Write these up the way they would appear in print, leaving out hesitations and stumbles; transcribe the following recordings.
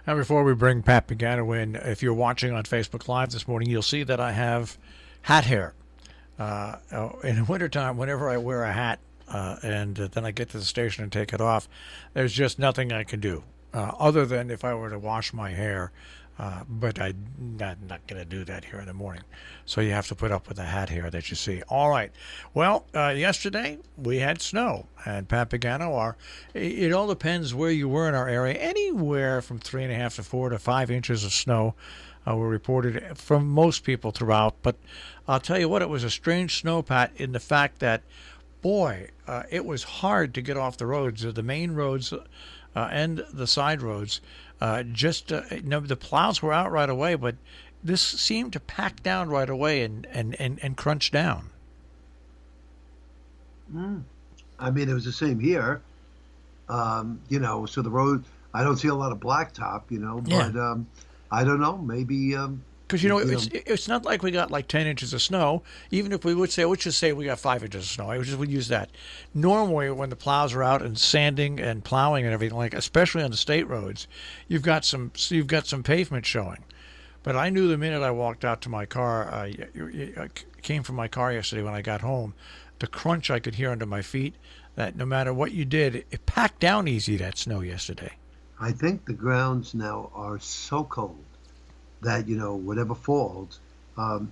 Now, before we bring Pat Pagano in, if you're watching on Facebook Live this morning, you'll see that I have hat hair. In the wintertime, whenever I wear a hat and then I get to the station and take it off, there's just nothing I can do other than if I were to wash my hair. But I'm not going to do that here in the morning. So you have to put up with the hat hair that you see. All right. Well, yesterday we had snow. And Pat Pagano, it all depends where you were in our area. Anywhere from 3.5 to 4 to 5 inches of snow were reported from most people throughout. But I'll tell you what, it was a strange snowpat in the fact that, boy, it was hard to get off the roads, the main roads and the side roads. The plows were out right away, but this seemed to pack down right away and crunch down. I mean, it was the same here. So the road, I don't see a lot of blacktop, but I don't know, maybe. Because, it's not like we got like 10 inches of snow. Even if we would say, let's just say we got 5 inches of snow. I would use that. Normally, when the plows are out and sanding and plowing and everything, like especially on the state roads, you've got some pavement showing. But I knew the minute I walked out to my car, I came from my car yesterday when I got home, the crunch I could hear under my feet, that no matter what you did, it packed down easy, that snow yesterday. I think the grounds now are so cold that, whatever falls, not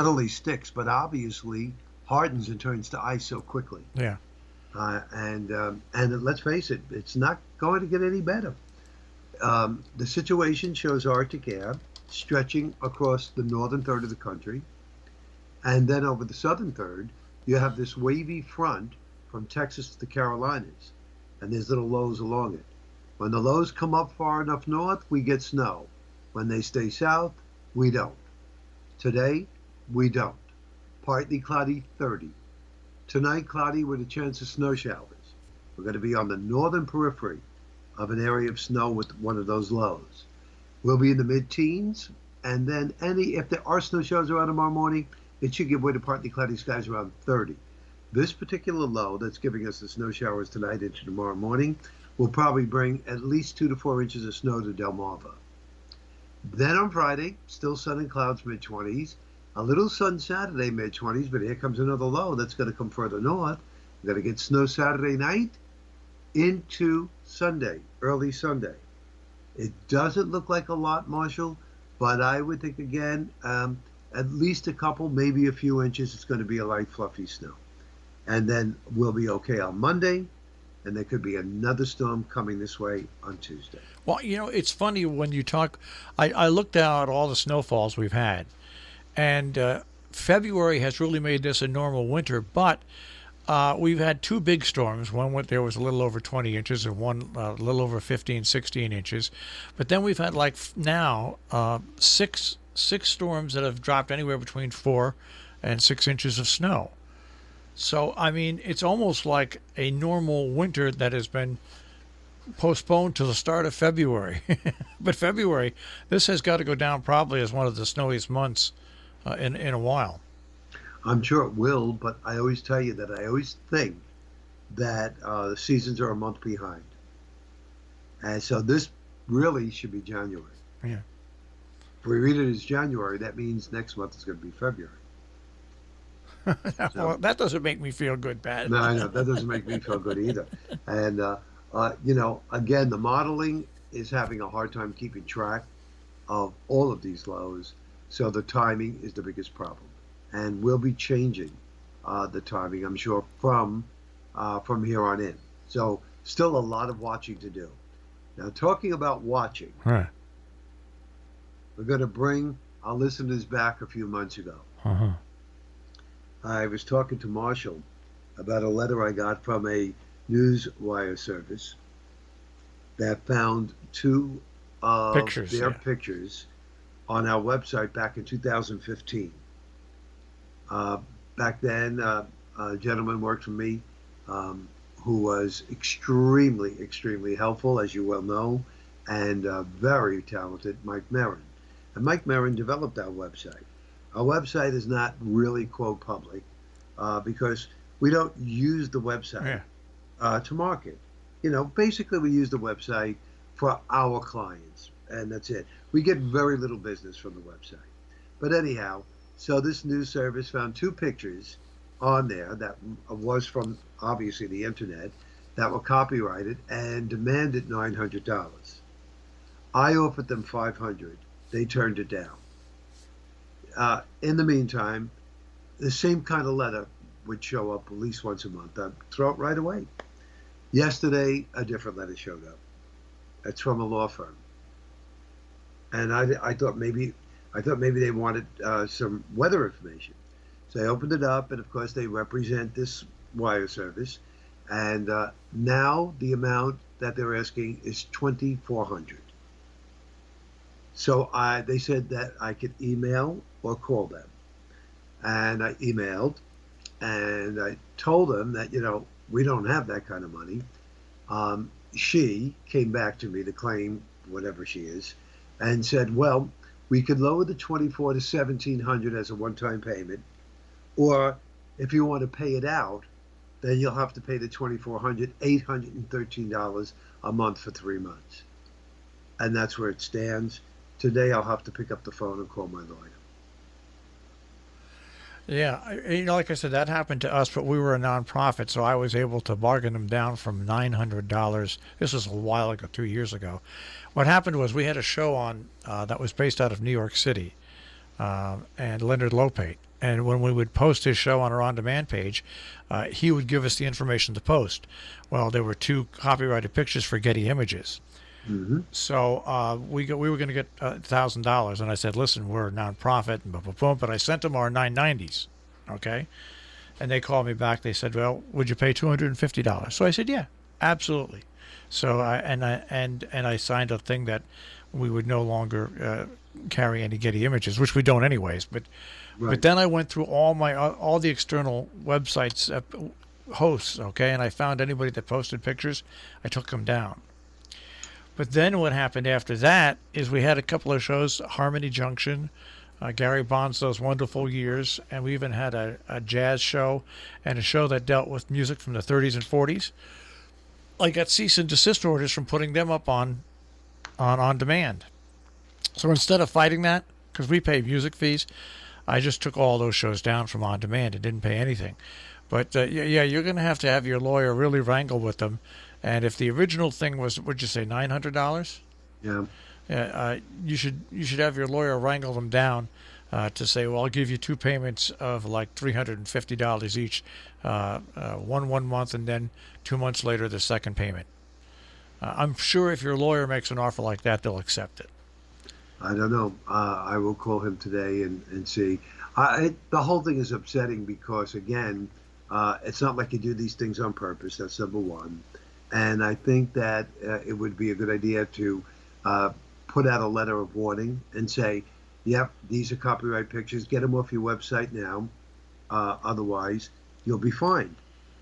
only sticks, but obviously hardens and turns to ice so quickly. Yeah. And let's face it, it's not going to get any better. The situation shows Arctic air stretching across the northern third of the country. And then over the southern third, you have this wavy front from Texas to the Carolinas. And there's little lows along it. When the lows come up far enough north, we get snow. When they stay south, we don't. Today, we don't. Partly cloudy, 30. Tonight, cloudy with a chance of snow showers. We're going to be on the northern periphery of an area of snow with one of those lows. We'll be in the mid-teens, and then if there are snow showers around tomorrow morning, it should give way to partly cloudy skies around 30. This particular low that's giving us the snow showers tonight into tomorrow morning will probably bring at least 2 to 4 inches of snow to Delmarva. Then on Friday, still sun and clouds, mid-20s. A little sun Saturday, mid-20s, but here comes another low that's going to come further north. We're going to get snow Saturday night into Sunday, early Sunday. It doesn't look like a lot, Marshall, but I would think, again, at least a couple, maybe a few inches. It's going to be a light, fluffy snow. And then we'll be okay on Monday. And there could be another storm coming this way on Tuesday. Well, it's funny when you talk. I looked at all the snowfalls we've had, and February has really made this a normal winter. But we've had 2 big storms. One there was a little over 20 inches, and one a little over 15, 16 inches. But then we've had now 6 storms that have dropped anywhere between 4 and 6 inches of snow. So, I mean, it's almost like a normal winter that has been postponed to the start of February. But February, this has got to go down probably as one of the snowiest months in a while. I'm sure it will, but I always tell you that I always think that the seasons are a month behind. And so this really should be January. Yeah. If we read it as January, that means next month is going to be February. Well, that doesn't make me feel good, Pat. No, I know. That doesn't make me feel good either. And, again, the modeling is having a hard time keeping track of all of these lows. So the timing is the biggest problem. And we'll be changing the timing, I'm sure, from here on in. So still a lot of watching to do. Now, talking about watching, right. We're going to bring our listeners back a few months ago. Uh-huh. I was talking to Marshall about a letter I got from a newswire service that found 2 of their pictures on our website back in 2015. Back then, a gentleman worked for me who was extremely, extremely helpful, as you well know, and very talented, Mike Merrin. And Mike Merrin developed our website. Our website is not really, quote, public because we don't use the website to market. Basically we use the website for our clients. and that's it. We get very little business from the website. But anyhow, so this news service found two pictures on there that was from obviously the internet that were copyrighted and demanded $900. I offered them 500. They turned it down. In the meantime, the same kind of letter would show up at least once a month. I'd throw it right away. Yesterday, a different letter showed up. It's from a law firm, and I thought maybe they wanted some weather information. So I opened it up, and of course they represent this wire service, and now the amount that they're asking is $2,400. So they said that I could email or call them, and I emailed, and I told them that we don't have that kind of money. She came back to me to claim whatever she is, and said, well, we could lower the 24 to 1,700 as a one-time payment, or if you want to pay it out, then you'll have to pay the 2,400, $813 a month for 3 months. And that's where it stands. Today I'll have to pick up the phone and call my lawyer. Yeah, like I said, that happened to us, but we were a nonprofit, so I was able to bargain them down from $900. This was a while ago, 2 years ago. What happened was we had a show on that was based out of New York City, and Leonard Lopate. And when we would post his show on our on-demand page, he would give us the information to post. Well, there were two copyrighted pictures for Getty Images. Mm-hmm. So we were going to get $1,000, and I said, "Listen, we're a nonprofit," and boom. But I sent them our 990s, okay? And they called me back. They said, "Well, would you pay $250?" So I said, "Yeah, absolutely." So I signed a thing that we would no longer carry any Getty Images, which we don't anyways. But then I went through all the external websites hosts, okay, and I found anybody that posted pictures. I took them down. But then what happened after that is we had a couple of shows, Harmony Junction, Gary Bonzo's Wonderful Years, and we even had a jazz show and a show that dealt with music from the 30s and 40s. I got cease and desist orders from putting them up on demand. So instead of fighting that, because we pay music fees, I just took all those shows down from on demand and didn't pay anything. But yeah, you're going to have your lawyer really wrangle with them. And if the original thing was, what'd you say, $900? Yeah. You should have your lawyer wrangle them down to say, well, I'll give you two payments of like $350 each, one month, and then 2 months later the second payment. I'm sure if your lawyer makes an offer like that, they'll accept it. I don't know. I will call him today and see. The whole thing is upsetting because, again, it's not like you do these things on purpose. That's number one. And I think that it would be a good idea to put out a letter of warning and say, yep, these are copyright pictures. Get them off your website now. Otherwise, you'll be fined.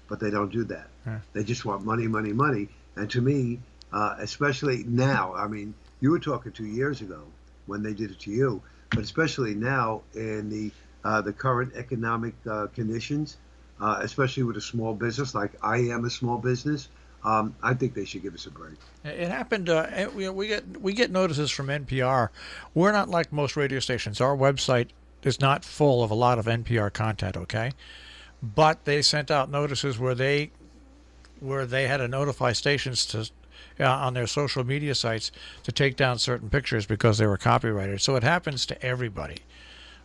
But they don't do that. Yeah. They just want money, money, money. And to me, especially now, I mean, you were talking 2 years ago when they did it to you, but especially now in the current economic conditions, especially with a small business like I am a small business, I think they should give us a break. It happened. We get notices from NPR. We're not like most radio stations. Our website is not full of a lot of NPR content. Okay, but they sent out notices where they had to notify stations to on their social media sites to take down certain pictures because they were copyrighted. So it happens to everybody,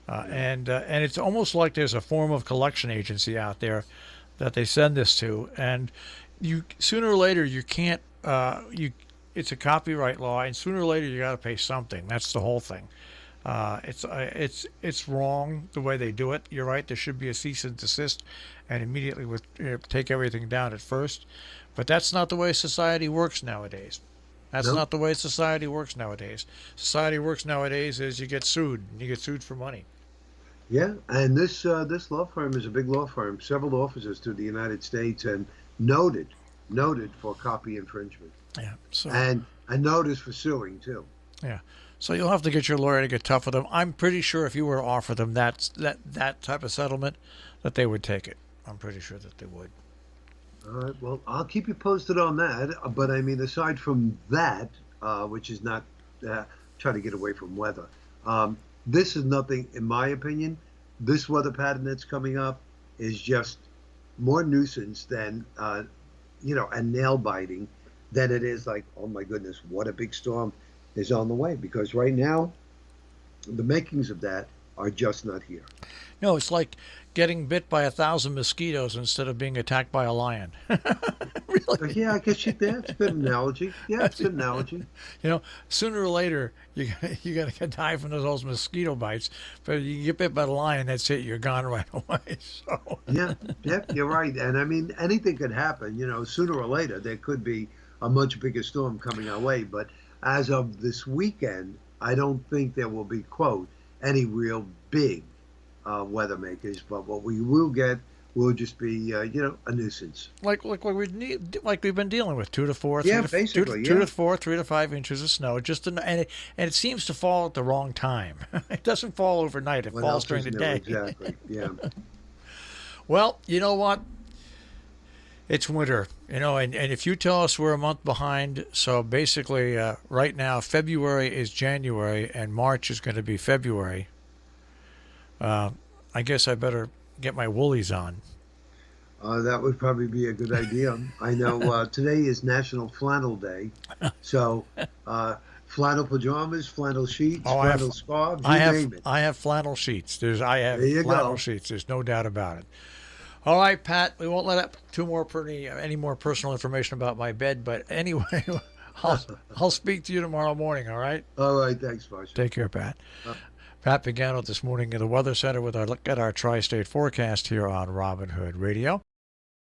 and it's almost like there's a form of collection agency out there that they send this to, and you sooner or later you can't it's a copyright law, and sooner or later you got to pay something. That's the whole thing. It's wrong the way they do it. You're right. There should be a cease and desist, and immediately take everything down at first. But that's not the way society works nowadays. That's Nope. not the way society works nowadays. Society works nowadays is you get sued. And you get sued for money. Yeah, and this law firm is a big law firm, several offices through the United States, and noted for copy infringement, Yeah. So and noted for suing too. yeah. So you'll have to get your lawyer to get tough with them. I'm pretty sure if you were to offer them that type of settlement, that they would take it. I'm pretty sure that they would. All right, well, I'll keep you posted on that. But I mean, aside from that, which is not try to get away from weather. This is nothing, in my opinion. This weather pattern that's coming up is just more nuisance than, and nail biting than it is like, oh my goodness, what a big storm is on the way. Because right now, the makings of that are just not here. No, it's like getting bit by 1,000 mosquitoes instead of being attacked by a lion. Really? Yeah, I guess that's a good analogy. Yeah, it's a good analogy. Sooner or later you're gonna die from those mosquito bites, but you get bit by the lion, that's it. You're gone right away. So Yeah, you're right. And I mean, anything could happen. Sooner or later there could be a much bigger storm coming our way. But as of this weekend, I don't think there will be, quote, any real big weather makers. But what we will get will just be, a nuisance. like we've been dealing with 2 to 4, Yeah, 3 to, basically, 2 yeah. to 4, 3 to 5 inches of snow. And it seems to fall at the wrong time. It doesn't fall overnight. It What falls else during is the new? day. Exactly. Yeah. Well, you know what? It's winter, and if you tell us we're a month behind, so basically right now February is January and March is going to be February. I guess I better get my woolies on. That would probably be a good idea. I know today is National Flannel Day, so flannel pajamas, flannel sheets, flannel scarves, you name it. I have flannel sheets. I have There you flannel go. sheets. There's no doubt about it. All right, Pat. We won't let up any more personal information about my bed, but anyway, I'll speak to you tomorrow morning. All right. All right, thanks, Marshall. Take care, Pat. Pat Pagano this morning in the Weather Center with our look at our tri-state forecast here on Robin Hood Radio.